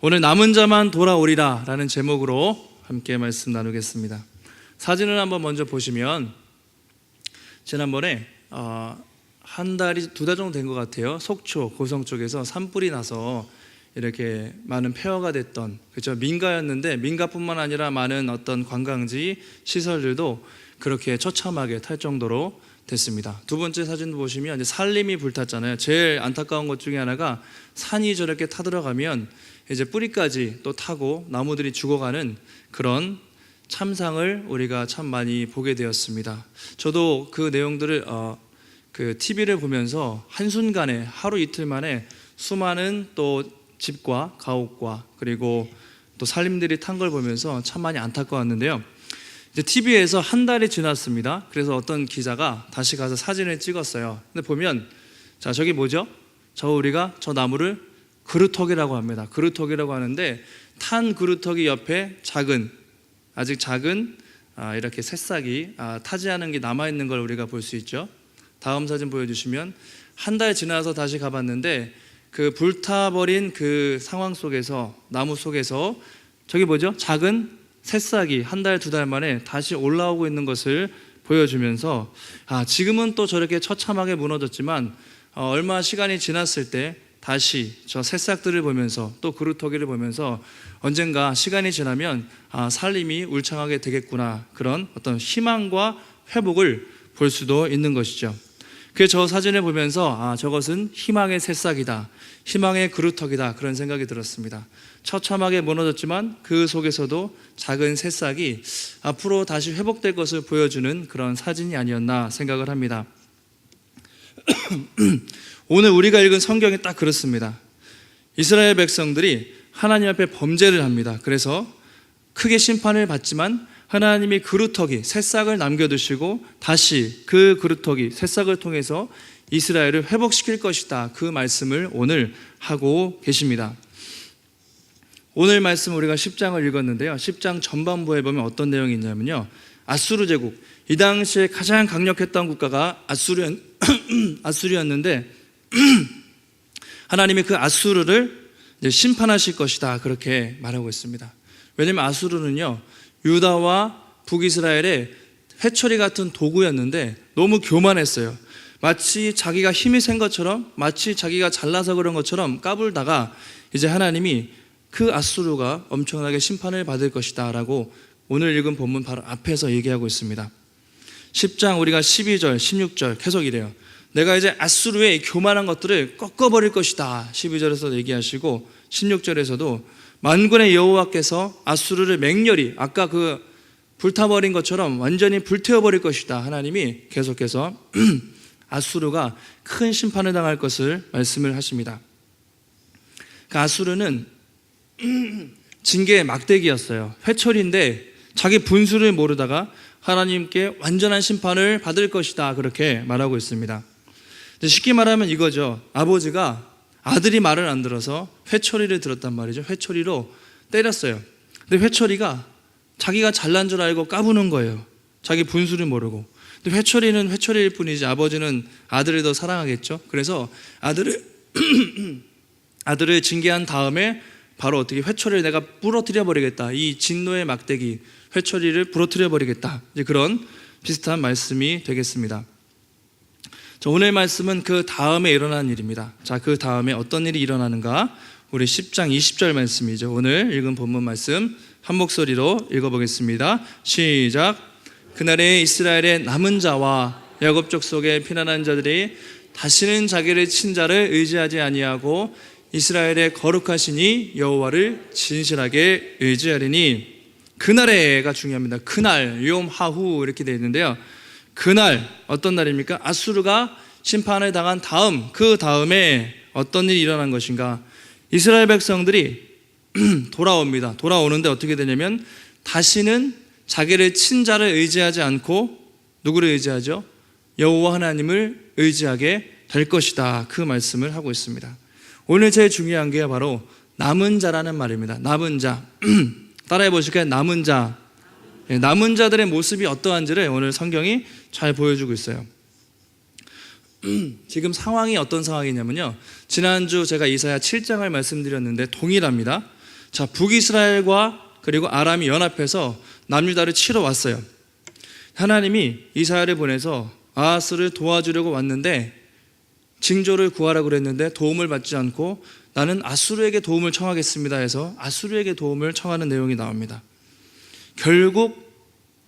오늘 남은 자만 돌아오리라 라는 제목으로 함께 말씀 나누겠습니다. 사진을 한번 먼저 보시면 지난번에 한 달이 2달 정도 된 것 같아요. 속초 고성 쪽에서 산불이 나서 이렇게 많은 폐허가 됐던, 그렇죠, 민가였는데 민가뿐만 아니라 많은 어떤 관광지 시설들도 그렇게 처참하게 탈 정도로 됐습니다. 두 번째 사진 보시면 이제 산림이 불탔잖아요. 제일 안타까운 것 중에 하나가 산이 저렇게 타들어가면 이제 뿌리까지 또 타고 나무들이 죽어가는 그런 참상을 우리가 참 많이 보게 되었습니다. 저도 그 내용들을 그 TV를 보면서 한순간에 하루 이틀 만에 수많은 또 집과 가옥과 그리고 또 산림들이 탄 걸 보면서 참 많이 안타까웠는데요. 이제 TV에서 한 달이 지났습니다. 그래서 어떤 기자가 다시 가서 사진을 찍었어요. 근데 보면 자, 저기 뭐죠? 우리가 저 나무를 그루터기라고 합니다. 그루터기라고 하는데 탄 그루터기 옆에 아직 작은 이렇게 새싹이 타지 않은 게 남아있는 걸 우리가 볼 수 있죠. 다음 사진 보여주시면 한 달 지나서 다시 가봤는데 그 불타버린 그 상황 속에서, 나무 속에서 저기 뭐죠? 작은 새싹이 한 달, 2달 만에 다시 올라오고 있는 것을 보여주면서 지금은 또 저렇게 처참하게 무너졌지만 얼마 시간이 지났을 때 다시 저 새싹들을 보면서 또 그루터기를 보면서 언젠가 시간이 지나면 살림이 울창하게 되겠구나, 그런 어떤 희망과 회복을 볼 수도 있는 것이죠. 그래서 저 사진을 보면서 저것은 희망의 새싹이다, 희망의 그루터기다, 그런 생각이 들었습니다. 처참하게 무너졌지만 그 속에서도 작은 새싹이 앞으로 다시 회복될 것을 보여주는 그런 사진이 아니었나 생각을 합니다. 오늘 우리가 읽은 성경이 딱 그렇습니다. 이스라엘 백성들이 하나님 앞에 범죄를 합니다. 그래서 크게 심판을 받지만 하나님이 그루터기, 새싹을 남겨두시고 다시 그 그루터기, 새싹을 통해서 이스라엘을 회복시킬 것이다, 그 말씀을 오늘 하고 계십니다. 오늘 말씀 우리가 10장을 읽었는데요. 10장 전반부에 보면 어떤 내용이 있냐면요, 아수르 제국, 이 당시에 가장 강력했던 국가가 아수르였는데 하나님이 그 아수르를 이제 심판하실 것이다, 그렇게 말하고 있습니다. 왜냐하면 아수르는요, 유다와 북이스라엘의 회초리 같은 도구였는데 너무 교만했어요. 마치 자기가 힘이 센 것처럼, 마치 자기가 잘나서 그런 것처럼 까불다가 이제 하나님이 그 아수르가 엄청나게 심판을 받을 것이다 라고 오늘 읽은 본문 바로 앞에서 얘기하고 있습니다. 10장 우리가 12절, 16절 계속 이래요. 내가 이제 아수르의 교만한 것들을 꺾어버릴 것이다, 12절에서 얘기하시고 16절에서도 만군의 여호와께서 아수르를 맹렬히, 아까 그 불타버린 것처럼 완전히 불태워버릴 것이다, 하나님이 계속해서 아수르가 큰 심판을 당할 것을 말씀을 하십니다. 그 아수르는 징계의 막대기였어요. 회초리인데 자기 분수를 모르다가 하나님께 완전한 심판을 받을 것이다, 그렇게 말하고 있습니다. 쉽게 말하면 이거죠. 아버지가 아들이 말을 안 들어서 회초리를 들었단 말이죠. 회초리로 때렸어요. 근데 회초리가 자기가 잘난 줄 알고 까부는 거예요. 자기 분수를 모르고. 근데 회초리는 회초리일 뿐이지 아버지는 아들을 더 사랑하겠죠. 그래서 아들을 징계한 다음에 바로 어떻게 회초리를 내가 부러뜨려 버리겠다, 이 진노의 막대기 회초리를 부러뜨려 버리겠다, 이제 그런 비슷한 말씀이 되겠습니다. 자, 오늘 말씀은 그 다음에 일어난 일입니다. 자, 그 다음에 어떤 일이 일어나는가? 우리 10장 20절 말씀이죠. 오늘 읽은 본문 말씀 한 목소리로 읽어보겠습니다. 시작. 그날에 이스라엘의 남은 자와 야곱 족속의 피난한 자들이 다시는 자기를 친 자를 의지하지 아니하고 이스라엘의 거룩하시니 여호와를 진실하게 의지하리니. 그날에가 중요합니다. 그날, 욤 하후 이렇게 되어 있는데요. 그날 어떤 날입니까? 아수르가 심판을 당한 다음, 그 다음에 어떤 일이 일어난 것인가? 이스라엘 백성들이 돌아옵니다. 돌아오는데 어떻게 되냐면 다시는 자기를 친 자를 의지하지 않고 누구를 의지하죠? 여호와 하나님을 의지하게 될 것이다, 그 말씀을 하고 있습니다. 오늘 제일 중요한 게 바로 남은 자라는 말입니다. 남은 자. 따라해 보실까요? 남은 자. 남은 자들의 모습이 어떠한지를 오늘 성경이 잘 보여주고 있어요. 지금 상황이 어떤 상황이냐면요, 지난주 제가 이사야 7장을 말씀드렸는데 동일합니다. 자, 북이스라엘과 그리고 아람이 연합해서 남유다를 치러 왔어요. 하나님이 이사야를 보내서 아하스를 도와주려고 왔는데 징조를 구하라고 그랬는데 도움을 받지 않고 나는 아수르에게 도움을 청하겠습니다 해서 아수르에게 도움을 청하는 내용이 나옵니다. 결국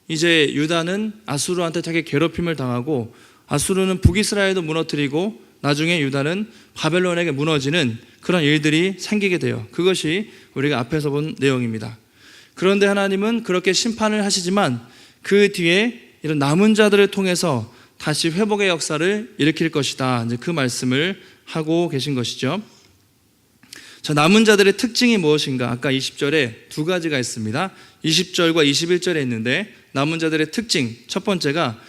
이제 유다는 아수르한테 되게 괴롭힘을 당하고 아수르는 북이스라엘도 무너뜨리고 나중에 유다는 바벨론에게 무너지는 그런 일들이 생기게 돼요. 그것이 우리가 앞에서 본 내용입니다. 그런데 하나님은 그렇게 심판을 하시지만 그 뒤에 이런 남은 자들을 통해서 다시 회복의 역사를 일으킬 것이다. 이제 그 말씀을 하고 계신 것이죠. 자, 남은 자들의 특징이 무엇인가? 아까 20절에 두 가지가 있습니다. 20절과 21절에 있는데 남은 자들의 특징 첫 번째가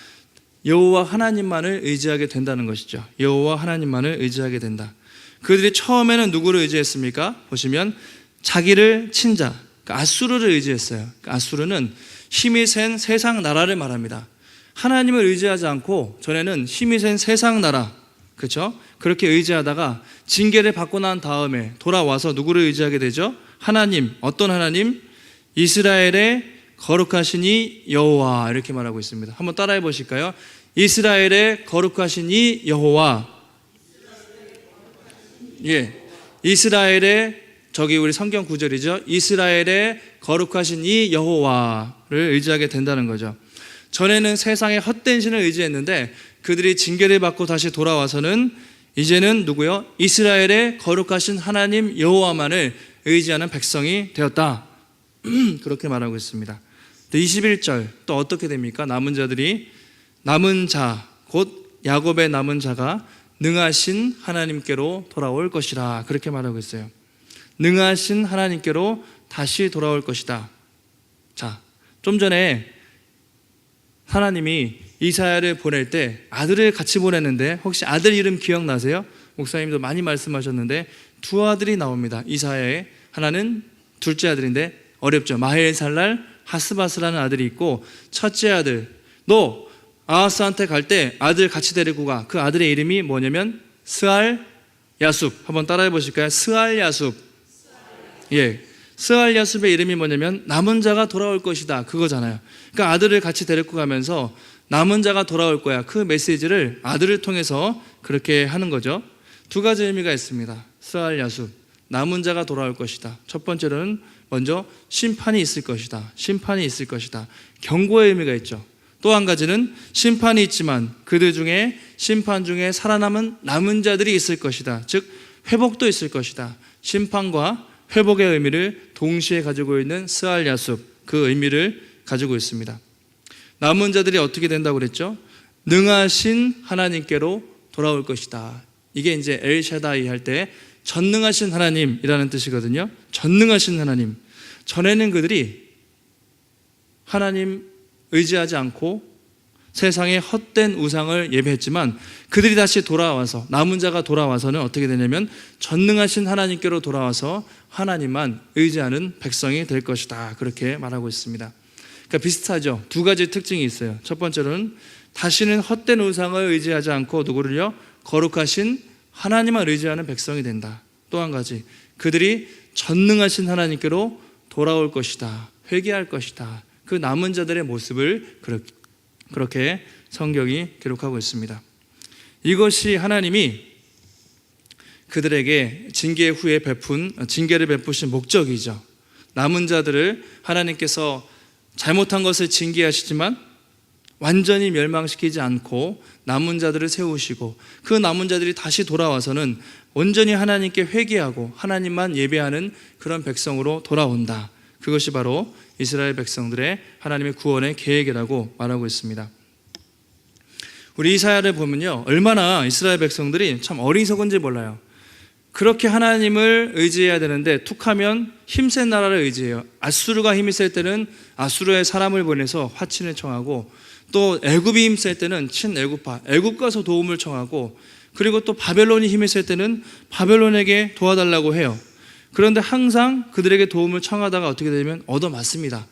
여호와 하나님만을 의지하게 된다는 것이죠. 여호와 하나님만을 의지하게 된다. 그들이 처음에는 누구를 의지했습니까? 보시면 자기를 친 자, 아수르를 의지했어요. 아수르는 힘이 센 세상 나라를 말합니다. 하나님을 의지하지 않고 전에는 힘이 센 세상 나라, 그렇죠? 그렇게 의지하다가 징계를 받고 난 다음에 돌아와서 누구를 의지하게 되죠? 하나님, 어떤 하나님? 이스라엘의 거룩하신 이 여호와, 이렇게 말하고 있습니다. 한번 따라해 보실까요? 이스라엘의 거룩하신 이 여호와. 예, 이스라엘의, 저기 우리 성경 구절이죠. 이스라엘의 거룩하신 이 여호와를 의지하게 된다는 거죠. 전에는 세상의 헛된 신을 의지했는데 그들이 징계를 받고 다시 돌아와서는 이제는 누구요? 이스라엘의 거룩하신 하나님 여호와만을 의지하는 백성이 되었다. 그렇게 말하고 있습니다. 21절 또 어떻게 됩니까? 남은 자들이, 남은 자, 곧 야곱의 남은 자가 능하신 하나님께로 돌아올 것이라, 그렇게 말하고 있어요. 능하신 하나님께로 다시 돌아올 것이다. 자, 좀 전에 하나님이 이사야를 보낼 때 아들을 같이 보냈는데 혹시 아들 이름 기억나세요? 목사님도 많이 말씀하셨는데 두 아들이 나옵니다. 이사야의 하나는 둘째 아들인데 어렵죠. 마헬살랄 하스바스라는 아들이 있고, 첫째 아들, 너 아하스한테 갈 때 아들 같이 데리고 가. 그 아들의 이름이 뭐냐면 스알 야숲. 한번 따라해 보실까요? 스알 야숲. 예, 스알 야숲의 이름이 뭐냐면 남은 자가 돌아올 것이다, 그거잖아요. 그러니까 아들을 같이 데리고 가면서 남은 자가 돌아올 거야, 그 메시지를 아들을 통해서 그렇게 하는 거죠. 두 가지 의미가 있습니다. 스알 야숲, 남은 자가 돌아올 것이다. 첫 번째로는 먼저 심판이 있을 것이다. 심판이 있을 것이다. 경고의 의미가 있죠. 또 한 가지는 심판이 있지만 그들 중에, 심판 중에 살아남은 남은 자들이 있을 것이다. 즉 회복도 있을 것이다. 심판과 회복의 의미를 동시에 가지고 있는 스알 야숲, 그 의미를 가지고 있습니다. 남은 자들이 어떻게 된다고 그랬죠? 능하신 하나님께로 돌아올 것이다. 이게 이제 엘샤다이 할 때 전능하신 하나님이라는 뜻이거든요. 전능하신 하나님. 전에는 그들이 하나님 의지하지 않고 세상의 헛된 우상을 예배했지만 그들이 다시 돌아와서, 남은 자가 돌아와서는 어떻게 되냐면 전능하신 하나님께로 돌아와서 하나님만 의지하는 백성이 될 것이다, 그렇게 말하고 있습니다. 그러니까 비슷하죠. 두 가지 특징이 있어요. 첫 번째로는 다시는 헛된 우상을 의지하지 않고 누구를요? 거룩하신 하나님만 의지하는 백성이 된다. 또 한 가지, 그들이 전능하신 하나님께로 돌아올 것이다, 회개할 것이다. 그 남은 자들의 모습을 그렇게 성경이 기록하고 있습니다. 이것이 하나님이 그들에게 징계 후에 징계를 베푸신 목적이죠. 남은 자들을 하나님께서 잘못한 것을 징계하시지만 완전히 멸망시키지 않고 남은 자들을 세우시고 그 남은 자들이 다시 돌아와서는 온전히 하나님께 회개하고 하나님만 예배하는 그런 백성으로 돌아온다. 그것이 바로 이스라엘 백성들의 하나님의 구원의 계획이라고 말하고 있습니다. 우리 이사야를 보면요, 얼마나 이스라엘 백성들이 참 어리석은지 몰라요. 그렇게 하나님을 의지해야 되는데 툭하면 힘센 나라를 의지해요. 아수르가 힘이 셀 때는 아수르의 사람을 보내서 화친을 청하고, 또 애굽이 힘셀 때는 친애굽파, 애굽 가서 도움을 청하고, 그리고 또 바벨론이 힘이 셀 때는 바벨론에게 도와달라고 해요. 그런데 항상 그들에게 도움을 청하다가 어떻게 되면 얻어맞습니다.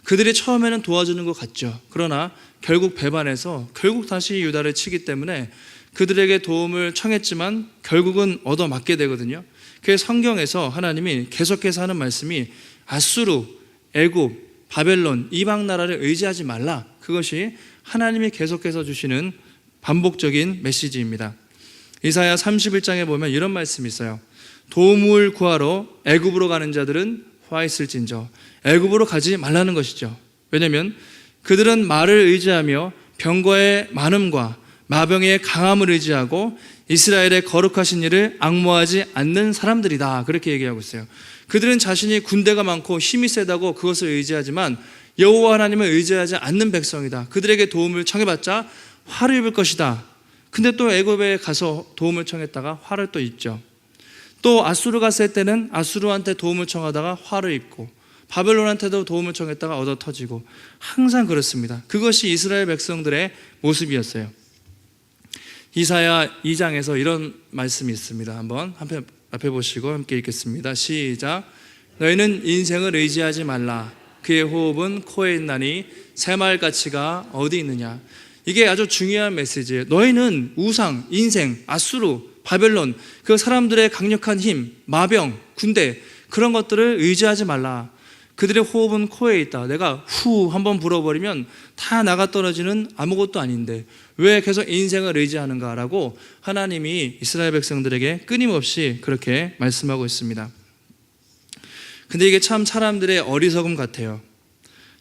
그들이 처음에는 도와주는 것 같죠. 그러나 결국 배반해서 결국 다시 유다를 치기 때문에 그들에게 도움을 청했지만 결국은 얻어맞게 되거든요. 그래서 성경에서 하나님이 계속해서 하는 말씀이 아수르, 애굽, 바벨론, 이방 나라를 의지하지 말라. 그것이 하나님이 계속해서 주시는 반복적인 메시지입니다. 이사야 31장에 보면 이런 말씀이 있어요. 도움을 구하러 애굽으로 가는 자들은 화 있을진저. 애굽으로 가지 말라는 것이죠. 왜냐하면 그들은 말을 의지하며 병거의 많음과 마병의 강함을 의지하고 이스라엘의 거룩하신 일을 앙모하지 않는 사람들이다. 그렇게 얘기하고 있어요. 그들은 자신이 군대가 많고 힘이 세다고 그것을 의지하지만 여호와 하나님을 의지하지 않는 백성이다. 그들에게 도움을 청해봤자 화를 입을 것이다. 근데 또 애굽에 가서 도움을 청했다가 화를 또 입죠. 또 아수르 갔을 때는 아수르한테 도움을 청하다가 화를 입고 바벨론한테도 도움을 청했다가 얻어 터지고 항상 그렇습니다. 그것이 이스라엘 백성들의 모습이었어요. 이사야 2장에서 이런 말씀이 있습니다. 한번 앞에 보시고 함께 읽겠습니다. 시작. 너희는 인생을 의지하지 말라. 그의 호흡은 코에 있나니 새말가치가 어디 있느냐. 이게 아주 중요한 메시지예요. 너희는 우상, 인생, 아수르, 바벨론, 그 사람들의 강력한 힘, 마병, 군대, 그런 것들을 의지하지 말라. 그들의 호흡은 코에 있다. 내가 후 한번 불어버리면 다 나가 떨어지는 아무것도 아닌데 왜 계속 인생을 의지하는가라고 하나님이 이스라엘 백성들에게 끊임없이 그렇게 말씀하고 있습니다. 근데 이게 참 사람들의 어리석음 같아요.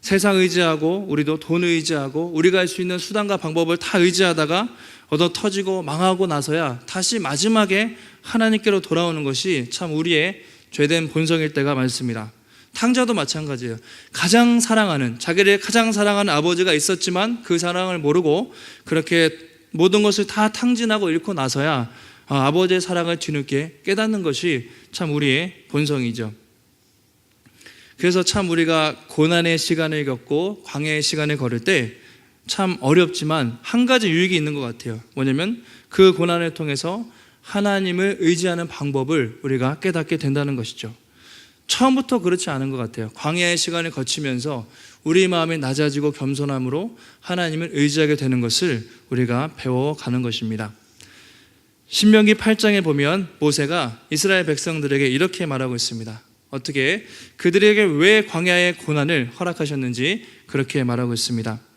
세상 의지하고 우리도 돈 의지하고 우리가 할 수 있는 수단과 방법을 다 의지하다가 얻어 터지고 망하고 나서야 다시 마지막에 하나님께로 돌아오는 것이 참 우리의 죄된 본성일 때가 많습니다. 탕자도 마찬가지예요. 가장 사랑하는, 자기를 가장 사랑하는 아버지가 있었지만 그 사랑을 모르고 그렇게 모든 것을 다 탕진하고 잃고 나서야 아버지의 사랑을 뒤늦게 깨닫는 것이 참 우리의 본성이죠. 그래서 참 우리가 고난의 시간을 겪고 광야의 시간을 걸을 때 참 어렵지만 한 가지 유익이 있는 것 같아요. 뭐냐면 그 고난을 통해서 하나님을 의지하는 방법을 우리가 깨닫게 된다는 것이죠. 처음부터 그렇지 않은 것 같아요. 광야의 시간을 거치면서 우리 마음이 낮아지고 겸손함으로 하나님을 의지하게 되는 것을 우리가 배워가는 것입니다. 신명기 8장에 보면 모세가 이스라엘 백성들에게 이렇게 말하고 있습니다. 어떻게 그들에게 왜 광야의 고난을 허락하셨는지 그렇게 말하고 있습니다.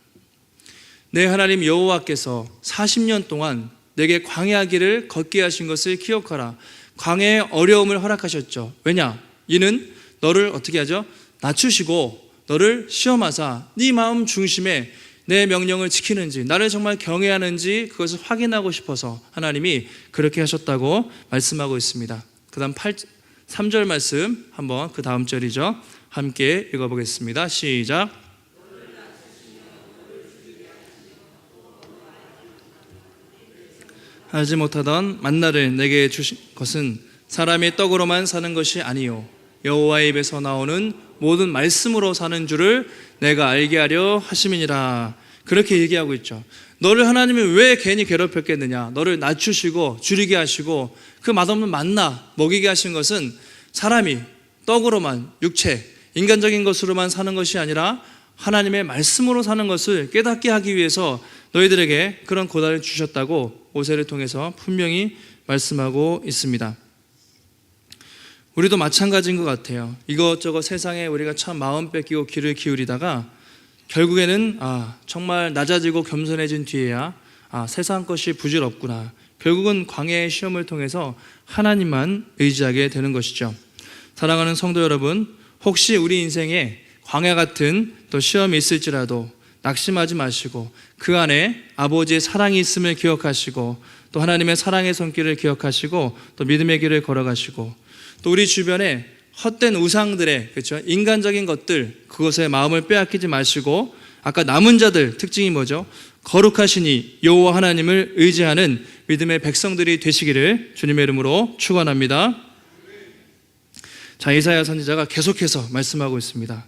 내 하나님 여호와께서 40년 동안 내게 광야 길을 걷게 하신 것을 기억하라. 광야의 어려움을 허락하셨죠. 왜냐? 이는 너를 어떻게 하죠? 낮추시고 너를 시험하사 네 마음 중심에 내 명령을 지키는지 나를 정말 경외하는지 그것을 확인하고 싶어서 하나님이 그렇게 하셨다고 말씀하고 있습니다. 그 다음 3절 말씀 한번 그 다음 절이죠. 함께 읽어보겠습니다. 시작. 하지 못하던 만나를 내게 주신 것은 사람이 떡으로만 사는 것이 아니요 여호와의 입에서 나오는 모든 말씀으로 사는 줄을 내가 알게 하려 하심이니라. 그렇게 얘기하고 있죠. 너를 하나님이 왜 괜히 괴롭혔겠느냐. 너를 낮추시고 줄이게 하시고 그 맛없는 만나 먹이게 하신 것은 사람이 떡으로만, 육체, 인간적인 것으로만 사는 것이 아니라 하나님의 말씀으로 사는 것을 깨닫게 하기 위해서 너희들에게 그런 고난을 주셨다고 모세를 통해서 분명히 말씀하고 있습니다. 우리도 마찬가지인 것 같아요. 이것저것 세상에 우리가 참 마음 뺏기고 귀를 기울이다가 결국에는 정말 낮아지고 겸손해진 뒤에야 세상 것이 부질없구나. 결국은 광야의 시험을 통해서 하나님만 의지하게 되는 것이죠. 사랑하는 성도 여러분, 혹시 우리 인생에 광야 같은 또 시험이 있을지라도 낙심하지 마시고 그 안에 아버지의 사랑이 있음을 기억하시고 또 하나님의 사랑의 손길을 기억하시고 또 믿음의 길을 걸어가시고 또 우리 주변에 헛된 우상들의 그렇죠? 인간적인 것들 그것에 마음을 빼앗기지 마시고 아까 남은 자들 특징이 뭐죠? 거룩하시니 여호와 하나님을 의지하는 믿음의 백성들이 되시기를 주님의 이름으로 축원합니다. 자, 이사야 선지자가 계속해서 말씀하고 있습니다.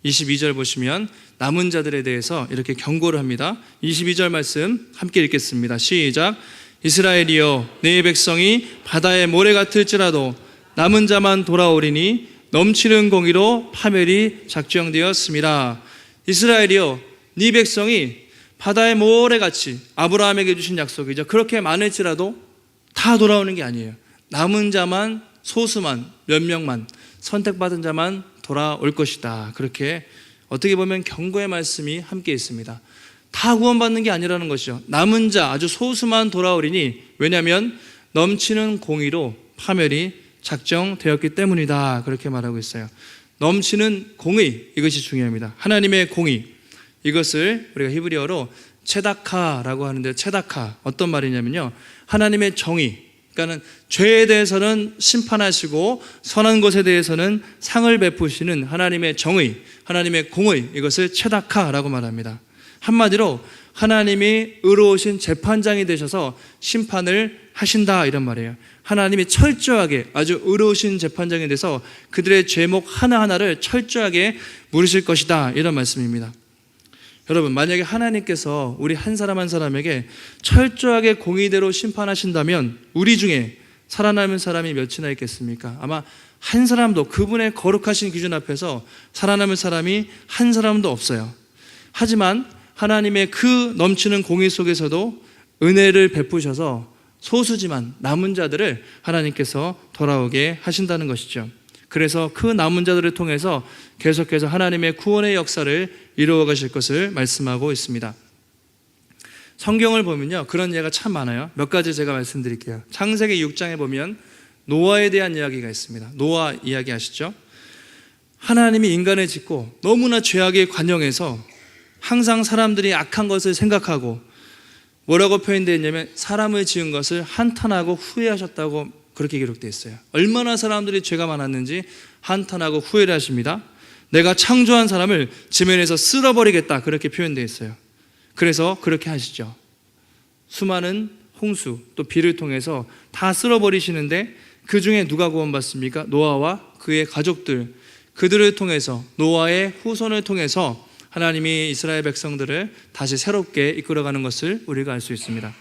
22절 보시면 남은 자들에 대해서 이렇게 경고를 합니다. 22절 말씀 함께 읽겠습니다. 시작. 이스라엘이여 네 백성이 바다의 모래 같을지라도 남은 자만 돌아오리니 넘치는 공의로 파멸이 작정되었습니다. 이스라엘이여 네 백성이 바다의 모래같이 아브라함에게 주신 약속이죠. 그렇게 많을지라도 다 돌아오는 게 아니에요. 남은 자만 소수만, 몇 명만, 선택받은 자만 돌아올 것이다. 그렇게 어떻게 보면 경고의 말씀이 함께 있습니다. 다 구원받는 게 아니라는 것이죠. 남은 자 아주 소수만 돌아오리니, 왜냐하면 넘치는 공의로 파멸이 작정되었기 때문이다. 그렇게 말하고 있어요. 넘치는 공의, 이것이 중요합니다. 하나님의 공의, 이것을 우리가 히브리어로 체다카라고 하는데, 체다카 어떤 말이냐면요, 하나님의 정의, 그러니까 죄에 대해서는 심판하시고 선한 것에 대해서는 상을 베푸시는 하나님의 정의, 하나님의 공의, 이것을 체다카라고 말합니다. 한마디로 하나님이 의로우신 재판장이 되셔서 심판을 하신다, 이런 말이에요. 하나님이 철저하게 아주 의로우신 재판장이 돼서 그들의 죄목 하나하나를 철저하게 물으실 것이다, 이런 말씀입니다. 여러분, 만약에 하나님께서 우리 한 사람 한 사람에게 철저하게 공의대로 심판하신다면 우리 중에 살아남은 사람이 몇이나 있겠습니까? 아마 한 사람도, 그분의 거룩하신 기준 앞에서 살아남은 사람이 한 사람도 없어요. 하지만 하나님의 그 넘치는 공의 속에서도 은혜를 베푸셔서 소수지만 남은 자들을 하나님께서 돌아오게 하신다는 것이죠. 그래서 그 남은 자들을 통해서 계속해서 하나님의 구원의 역사를 이루어 가실 것을 말씀하고 있습니다. 성경을 보면요, 그런 예가 참 많아요. 몇 가지 제가 말씀드릴게요. 창세기 6장에 보면 노아에 대한 이야기가 있습니다. 노아 이야기 아시죠? 하나님이 인간을 짓고 너무나 죄악에 관영해서 항상 사람들이 악한 것을 생각하고, 뭐라고 표현되어 있냐면 사람을 지은 것을 한탄하고 후회하셨다고 그렇게 기록되어 있어요. 얼마나 사람들이 죄가 많았는지 한탄하고 후회를 하십니다. 내가 창조한 사람을 지면에서 쓸어버리겠다, 그렇게 표현되어 있어요. 그래서 그렇게 하시죠. 수많은 홍수 또 비를 통해서 다 쓸어버리시는데, 그 중에 누가 구원받습니까? 노아와 그의 가족들, 그들을 통해서, 노아의 후손을 통해서 하나님이 이스라엘 백성들을 다시 새롭게 이끌어가는 것을 우리가 알 수 있습니다.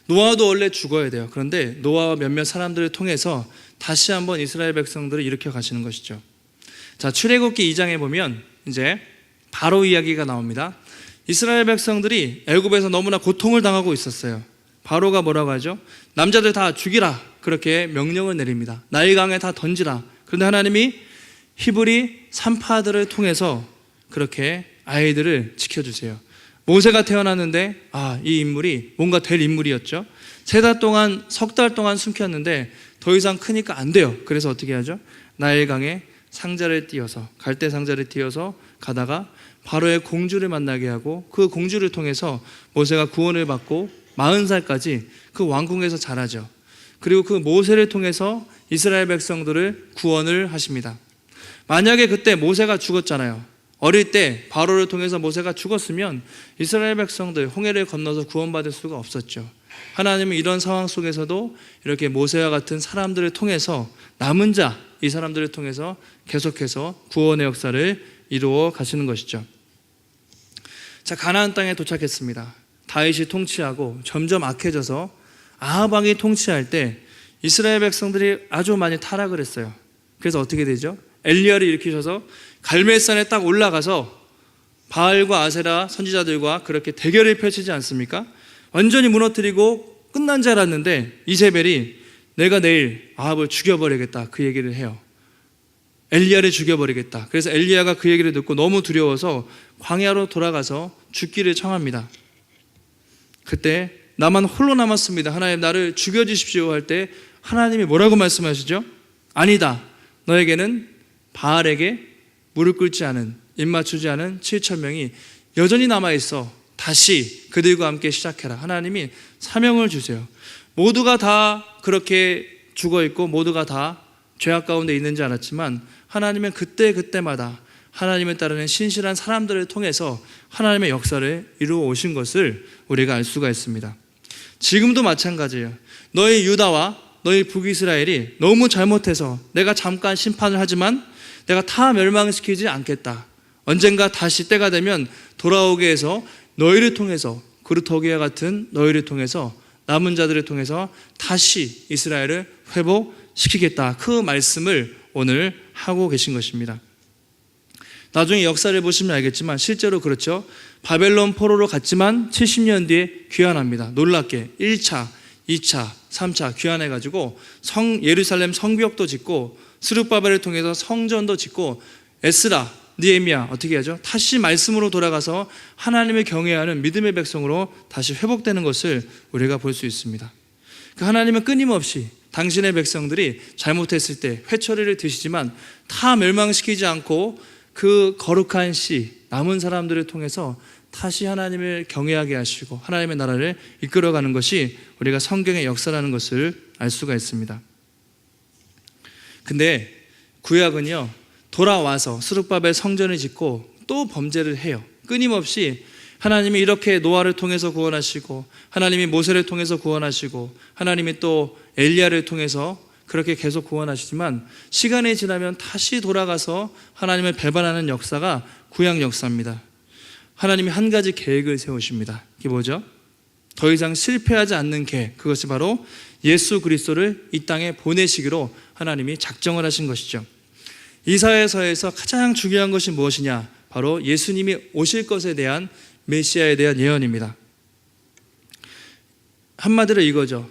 노아도 원래 죽어야 돼요. 그런데 노아와 몇몇 사람들을 통해서 다시 한번 이스라엘 백성들을 일으켜 가시는 것이죠. 자, 출애굽기 2장에 보면 이제 바로 이야기가 나옵니다. 이스라엘 백성들이 애굽에서 너무나 고통을 당하고 있었어요. 바로가 뭐라고 하죠? 남자들 다 죽이라, 그렇게 명령을 내립니다. 나일강에 다 던지라. 그런데 하나님이 히브리 산파들을 통해서 그렇게 아이들을 지켜주세요. 모세가 태어났는데 이 인물이 뭔가 될 인물이었죠. 석 달 동안 숨겼는데 더 이상 크니까 안 돼요. 그래서 어떻게 하죠? 나일강에 상자를 띄어서, 갈대 상자를 띄어서 가다가 바로의 공주를 만나게 하고, 그 공주를 통해서 모세가 구원을 받고 40살까지 그 왕궁에서 자라죠. 그리고 그 모세를 통해서 이스라엘 백성들을 구원을 하십니다. 만약에 그때 모세가 죽었잖아요. 어릴 때 바로를 통해서 모세가 죽었으면 이스라엘 백성들 홍해를 건너서 구원받을 수가 없었죠. 하나님은 이런 상황 속에서도 이렇게 모세와 같은 사람들을 통해서, 남은 자, 이 사람들을 통해서 계속해서 구원의 역사를 이루어 가시는 것이죠. 자, 가나안 땅에 도착했습니다. 다윗이 통치하고 점점 악해져서 아합 왕이 통치할 때 이스라엘 백성들이 아주 많이 타락을 했어요. 그래서 어떻게 되죠? 엘리야를 일으키셔서 갈멜산에 딱 올라가서 바알과 아세라 선지자들과 그렇게 대결을 펼치지 않습니까? 완전히 무너뜨리고 끝난 줄 알았는데 이세벨이 내가 내일 아합을 죽여버리겠다, 그 얘기를 해요. 엘리야를 죽여버리겠다. 그래서 엘리야가 그 얘기를 듣고 너무 두려워서 광야로 돌아가서 죽기를 청합니다. 그때 나만 홀로 남았습니다. 하나님, 나를 죽여주십시오 할 때 하나님이 뭐라고 말씀하시죠? 아니다, 너에게는 바알에게 무릎 꿇지 않은, 입 맞추지 않은 7,000명이 여전히 남아있어. 다시 그들과 함께 시작해라. 하나님이 사명을 주세요. 모두가 다 그렇게 죽어있고 모두가 다 죄악 가운데 있는지 알았지만, 하나님은 그때마다 하나님을 따르는 신실한 사람들을 통해서 하나님의 역사를 이루어 오신 것을 우리가 알 수가 있습니다. 지금도 마찬가지예요. 너희 유다와 너희 북이스라엘이 너무 잘못해서 내가 잠깐 심판을 하지만 내가 다 멸망시키지 않겠다. 언젠가 다시 때가 되면 돌아오게 해서 너희를 통해서, 그루터기와 같은 너희를 통해서, 남은 자들을 통해서 다시 이스라엘을 회복시키겠다. 그 말씀을 오늘 하고 계신 것입니다. 나중에 역사를 보시면 알겠지만 실제로 그렇죠. 바벨론 포로로 갔지만 70년 뒤에 귀환합니다. 놀랍게 1차, 2차, 3차 귀환해가지고 예루살렘 성벽도 짓고 스룹바벨을 통해서 성전도 짓고 에스라, 느헤미야 어떻게 하죠? 다시 말씀으로 돌아가서 하나님을 경외하는 믿음의 백성으로 다시 회복되는 것을 우리가 볼 수 있습니다. 그 하나님은 끊임없이 당신의 백성들이 잘못했을 때 회초리를 드시지만 다 멸망시키지 않고 그 거룩한 씨, 남은 사람들을 통해서 다시 하나님을 경외하게 하시고 하나님의 나라를 이끌어가는 것이 우리가 성경의 역사라는 것을 알 수가 있습니다. 근데 구약은요, 돌아와서 스룹바벨 성전을 짓고 또 범죄를 해요. 끊임없이 하나님이 이렇게 노아를 통해서 구원하시고 하나님이 모세를 통해서 구원하시고 하나님이 또 엘리야를 통해서 그렇게 계속 구원하시지만 시간이 지나면 다시 돌아가서 하나님을 배반하는 역사가 구약 역사입니다. 하나님이 한 가지 계획을 세우십니다. 그게 뭐죠? 더 이상 실패하지 않는 계획, 그것이 바로 예수 그리스도를 이 땅에 보내시기로 하나님이 작정을 하신 것이죠. 이사야서에서 가장 중요한 것이 무엇이냐? 바로 예수님이 오실 것에 대한 메시아에 대한 예언입니다. 한마디로 이거죠.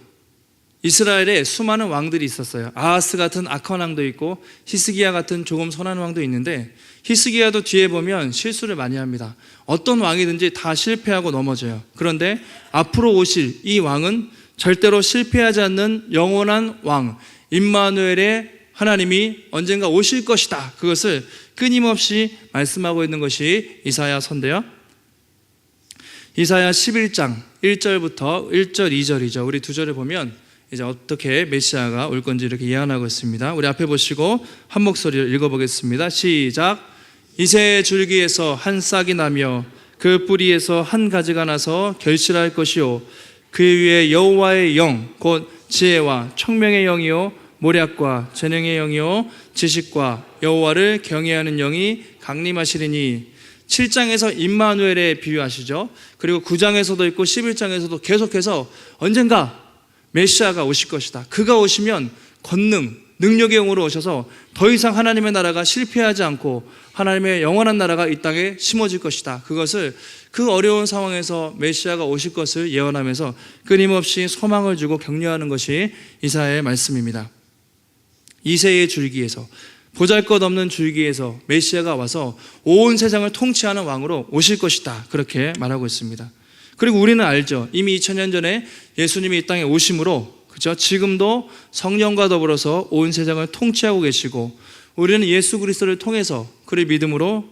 이스라엘에 수많은 왕들이 있었어요. 아하스 같은 악한 왕도 있고 히스기야 같은 조금 선한 왕도 있는데 히스기야도 뒤에 보면 실수를 많이 합니다. 어떤 왕이든지 다 실패하고 넘어져요. 그런데 앞으로 오실 이 왕은 절대로 실패하지 않는 영원한 왕 임마누엘의 하나님이 언젠가 오실 것이다. 그것을 끊임없이 말씀하고 있는 것이 이사야서인데요. 이사야 11장 1절부터 1절 2절이죠. 우리 두 절을 보면 이제 어떻게 메시아가 올 건지 이렇게 예언하고 있습니다. 우리 앞에 보시고 한 목소리로 읽어보겠습니다. 시작. 이새의 줄기에서 한 싹이 나며 그 뿌리에서 한 가지가 나서 결실할 것이요 그 위에 여호와의 영 곧 지혜와 청명의 영이요 모략과 재능의 영이요 지식과 여호와를 경외하는 영이 강림하시리니 7장에서 임마누엘에 비유하시죠. 그리고 9장에서도 있고 11장에서도 계속해서 언젠가 메시아가 오실 것이다. 그가 오시면 권능, 능력의 영으로 오셔서 더 이상 하나님의 나라가 실패하지 않고 하나님의 영원한 나라가 이 땅에 심어질 것이다. 그것을 그 어려운 상황에서 메시아가 오실 것을 예언하면서 끊임없이 소망을 주고 격려하는 것이 이사야의 말씀입니다. 이새의 줄기에서 보잘것없는 줄기에서 메시아가 와서 온 세상을 통치하는 왕으로 오실 것이다. 그렇게 말하고 있습니다. 그리고 우리는 알죠. 이미 2000년 전에 예수님이 이 땅에 오심으로 그렇죠? 지금도 성령과 더불어서 온 세상을 통치하고 계시고 우리는 예수 그리스도를 통해서 그를 믿음으로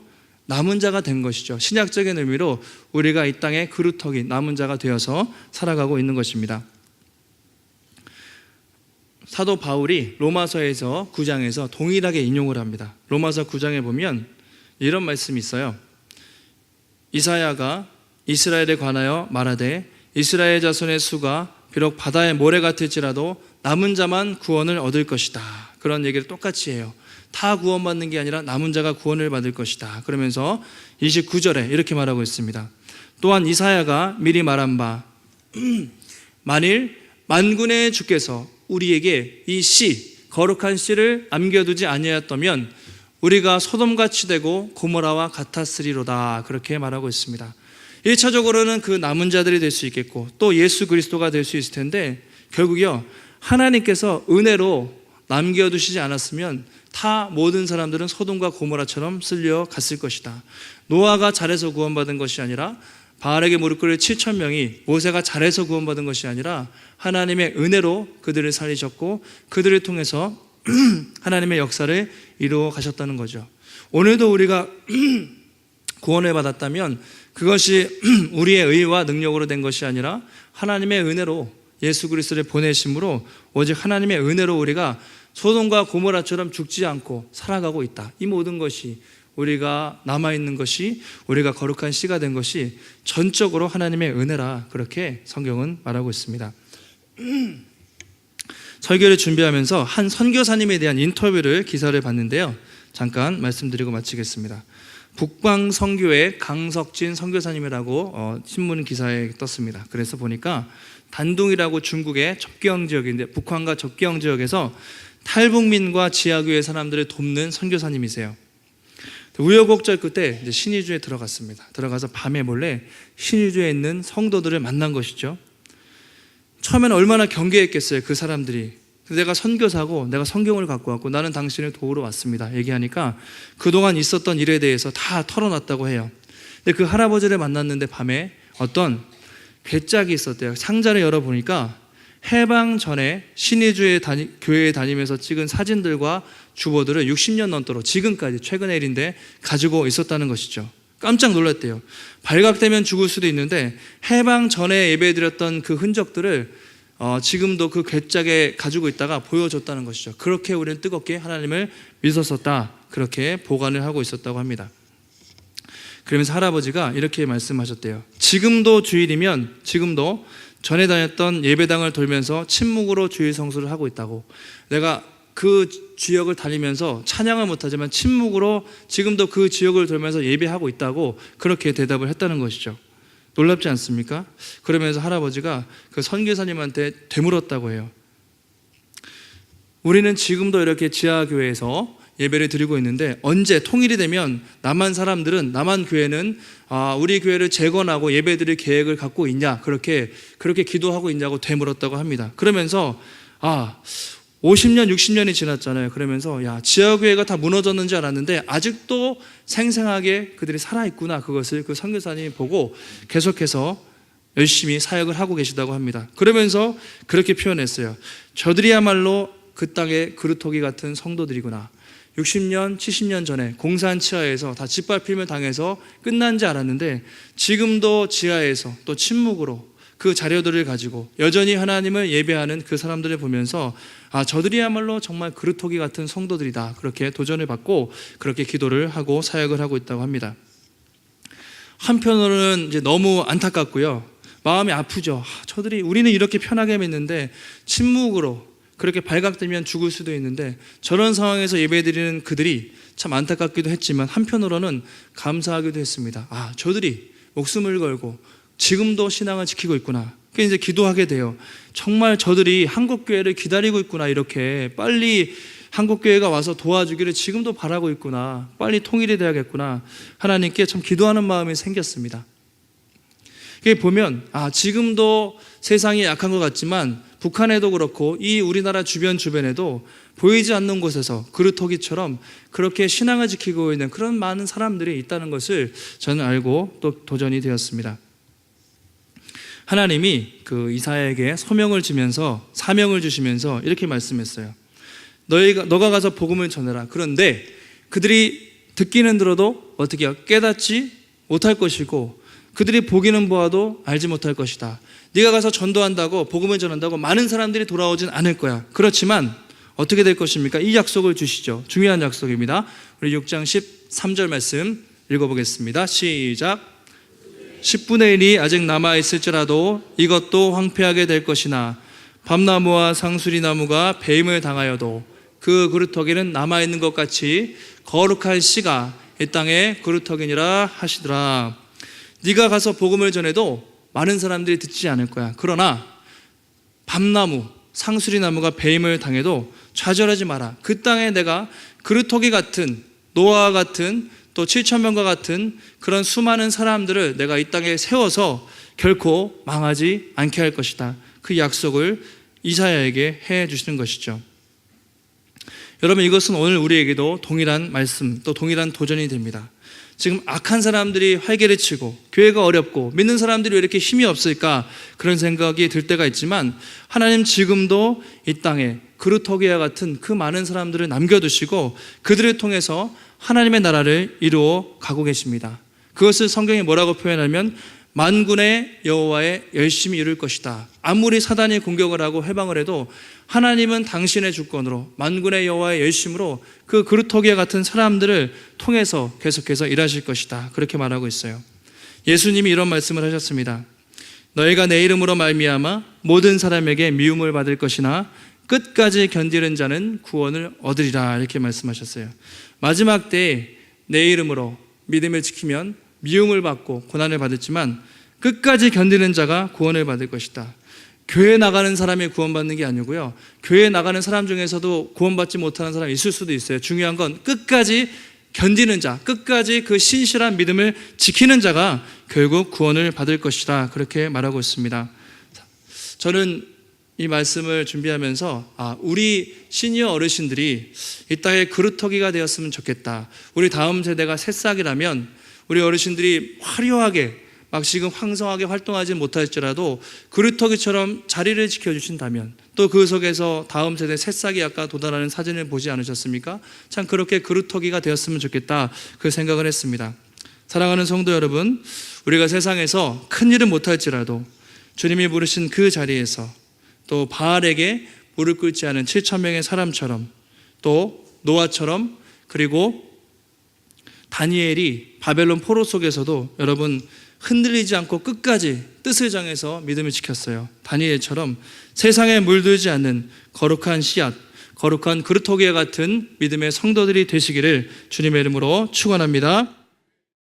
남은 자가 된 것이죠. 신약적인 의미로 우리가 이 땅에 그루터기 남은 자가 되어서 살아가고 있는 것입니다. 사도 바울이 로마서에서 9장에서 동일하게 인용을 합니다. 로마서 9장에 보면 이런 말씀이 있어요. 이사야가 이스라엘에 관하여 말하되 이스라엘 자손의 수가 비록 바다의 모래 같을지라도 남은 자만 구원을 얻을 것이다. 그런 얘기를 똑같이 해요. 다 구원받는 게 아니라 남은 자가 구원을 받을 것이다. 그러면서 29절에 이렇게 말하고 있습니다. 또한 이사야가 미리 말한 바 만일 만군의 주께서 우리에게 이 씨, 거룩한 씨를 남겨두지 아니하였다면 우리가 소돔같이 되고 고모라와 같았으리로다. 그렇게 말하고 있습니다. 1차적으로는 그 남은 자들이 될 수 있겠고 또 예수 그리스도가 될 수 있을 텐데 결국요 하나님께서 은혜로 남겨두시지 않았으면 다 모든 사람들은 소돔과 고모라처럼 쓸려갔을 것이다. 노아가 잘해서 구원받은 것이 아니라 바알에게 무릎 꿇을 7,000명이 모세가 잘해서 구원받은 것이 아니라 하나님의 은혜로 그들을 살리셨고 그들을 통해서 하나님의 역사를 이루어 가셨다는 거죠. 오늘도 우리가 구원을 받았다면 그것이 우리의 의와 능력으로 된 것이 아니라 하나님의 은혜로 예수 그리스도를 보내심으로 오직 하나님의 은혜로 우리가 소돔과 고모라처럼 죽지 않고 살아가고 있다. 이 모든 것이 우리가 남아있는 것이 우리가 거룩한 씨가 된 것이 전적으로 하나님의 은혜라 그렇게 성경은 말하고 있습니다. 설교를 준비하면서 한 선교사님에 대한 인터뷰를 기사를 봤는데요. 잠깐 말씀드리고 마치겠습니다. 북방선교회 강석진 선교사님이라고 신문 기사에 떴습니다. 그래서 보니까 단둥이라고 중국의 접경 지역인데 북한과 접경 지역에서 탈북민과 지하교회 사람들을 돕는 선교사님이세요. 우여곡절 끝에 이제 신의주에 들어갔습니다. 들어가서 밤에 몰래 신의주에 있는 성도들을 만난 것이죠. 처음에는 얼마나 경계했겠어요, 그 사람들이. 내가 선교사고 내가 성경을 갖고 왔고 나는 당신을 도우러 왔습니다 얘기하니까 그동안 있었던 일에 대해서 다 털어놨다고 해요. 근데 그 할아버지를 만났는데 밤에 어떤 괴짝이 있었대요. 상자를 열어보니까 해방 전에 신의주의 교회에 다니면서 찍은 사진들과 주보들을 60년 넘도록 지금까지 최근의 일인데 가지고 있었다는 것이죠. 깜짝 놀랐대요. 발각되면 죽을 수도 있는데 해방 전에 예배드렸던 그 흔적들을 지금도 그 괴짝에 가지고 있다가 보여줬다는 것이죠. 그렇게 우리는 뜨겁게 하나님을 믿었었다, 그렇게 보관을 하고 있었다고 합니다. 그러면서 할아버지가 이렇게 말씀하셨대요. 지금도 주일이면 지금도 전에 다녔던 예배당을 돌면서 침묵으로 주일 성수를 하고 있다고. 내가 그 지역을 다니면서 찬양을 못하지만 침묵으로 지금도 그 지역을 돌면서 예배하고 있다고 그렇게 대답을 했다는 것이죠. 놀랍지 않습니까? 그러면서 할아버지가 그 선교사님한테 되물었다고 해요. 우리는 지금도 이렇게 지하교회에서 예배를 드리고 있는데 언제 통일이 되면 남한 교회는 우리 교회를 재건하고 예배드릴 계획을 갖고 있냐, 그렇게 기도하고 있냐고 되물었다고 합니다. 그러면서 50년 60년이 지났잖아요. 그러면서 지하교회가 다 무너졌는지 알았는데 아직도 생생하게 그들이 살아있구나, 그것을 그 선교사님이 보고 계속해서 열심히 사역을 하고 계시다고 합니다. 그러면서 그렇게 표현했어요. 저들이야말로 그 땅의 그루터기 같은 성도들이구나. 60년, 70년 전에 공산 치하에서 다 짓밟힘을 당해서 끝난 지 알았는데 지금도 지하에서 또 침묵으로 그 자료들을 가지고 여전히 하나님을 예배하는 그 사람들을 보면서 저들이야말로 정말 그루터기 같은 성도들이다, 그렇게 도전을 받고 그렇게 기도를 하고 사역을 하고 있다고 합니다. 한편으로는 이제 너무 안타깝고요, 마음이 아프죠. 우리는 이렇게 편하게 믿는데 침묵으로 그렇게 발각되면 죽을 수도 있는데 저런 상황에서 예배드리는 그들이 참 안타깝기도 했지만 한편으로는 감사하기도 했습니다. 저들이 목숨을 걸고 지금도 신앙을 지키고 있구나. 그래서 이제 기도하게 돼요. 정말 저들이 한국교회를 기다리고 있구나, 이렇게 빨리 한국교회가 와서 도와주기를 지금도 바라고 있구나, 빨리 통일이 돼야겠구나, 하나님께 참 기도하는 마음이 생겼습니다. 보면 지금도 세상이 약한 것 같지만 북한에도 그렇고 이 우리나라 주변에도 보이지 않는 곳에서 그루터기처럼 그렇게 신앙을 지키고 있는 그런 많은 사람들이 있다는 것을 저는 알고 또 도전이 되었습니다. 하나님이 그 이사야에게 소명을 주면서, 사명을 주시면서 이렇게 말씀했어요. 너가 가서 복음을 전해라. 그런데 그들이 듣기는 들어도 어떻게 해요? 깨닫지 못할 것이고 그들이 보기는 보아도 알지 못할 것이다. 네가 가서 전도한다고, 복음을 전한다고 많은 사람들이 돌아오진 않을 거야. 그렇지만 어떻게 될 것입니까? 이 약속을 주시죠. 중요한 약속입니다. 우리 6장 13절 말씀 읽어보겠습니다. 시작. 10분의 1이 아직 남아있을지라도 이것도 황폐하게 될 것이나 밤나무와 상수리나무가 배임을 당하여도 그 그루터기는 남아있는 것 같이 거룩한 씨가 이 땅에 그루터기니라 하시더라. 네가 가서 복음을 전해도 많은 사람들이 듣지 않을 거야. 그러나 밤나무, 상수리나무가 배임을 당해도 좌절하지 마라. 그 땅에 내가 그루터기 같은, 노아와 같은, 또 7,000명과 같은 그런 수많은 사람들을 내가 이 땅에 세워서 결코 망하지 않게 할 것이다. 그 약속을 이사야에게 해 주시는 것이죠. 여러분, 이것은 오늘 우리에게도 동일한 말씀, 또 동일한 도전이 됩니다. 지금 악한 사람들이 활개를 치고 교회가 어렵고 믿는 사람들이 왜 이렇게 힘이 없을까, 그런 생각이 들 때가 있지만 하나님 지금도 이 땅에 그루터기와 같은 그 많은 사람들을 남겨두시고 그들을 통해서 하나님의 나라를 이루어 가고 계십니다. 그것을 성경이 뭐라고 표현하면 만군의 여호와의 열심히 이룰 것이다. 아무리 사단이 공격을 하고 해방을 해도 하나님은 당신의 주권으로 만군의 여호와의 열심으로 그 그루터기와 같은 사람들을 통해서 계속해서 일하실 것이다. 그렇게 말하고 있어요. 예수님이 이런 말씀을 하셨습니다. 너희가 내 이름으로 말미암아 모든 사람에게 미움을 받을 것이나 끝까지 견디는 자는 구원을 얻으리라. 이렇게 말씀하셨어요. 마지막 때에 내 이름으로 믿음을 지키면 미움을 받고 고난을 받았지만 끝까지 견디는 자가 구원을 받을 것이다. 교회 나가는 사람이 구원받는 게 아니고요, 교회 나가는 사람 중에서도 구원받지 못하는 사람이 있을 수도 있어요. 중요한 건 끝까지 견디는 자, 끝까지 그 신실한 믿음을 지키는 자가 결국 구원을 받을 것이다. 그렇게 말하고 있습니다. 저는 이 말씀을 준비하면서 우리 시니어 어르신들이 이 땅의 그루터기가 되었으면 좋겠다. 우리 다음 세대가 새싹이라면 우리 어르신들이 화려하게 막 지금 황성하게 활동하지 못할지라도 그루터기처럼 자리를 지켜주신다면, 또 그 속에서 다음 세대 새싹이 아까 돋아나는 사진을 보지 않으셨습니까? 참 그렇게 그루터기가 되었으면 좋겠다, 그 생각을 했습니다. 사랑하는 성도 여러분, 우리가 세상에서 큰 일은 못할지라도 주님이 부르신 그 자리에서 또 바알에게 무릎 꿇지 않은 7,000명의 사람처럼, 또 노아처럼, 그리고 다니엘이 바벨론 포로 속에서도 여러분 흔들리지 않고 끝까지 뜻을 정해서 믿음을 지켰어요. 다니엘처럼 세상에 물들지 않는 거룩한 씨앗, 거룩한 그루터기와 같은 믿음의 성도들이 되시기를 주님의 이름으로 축원합니다.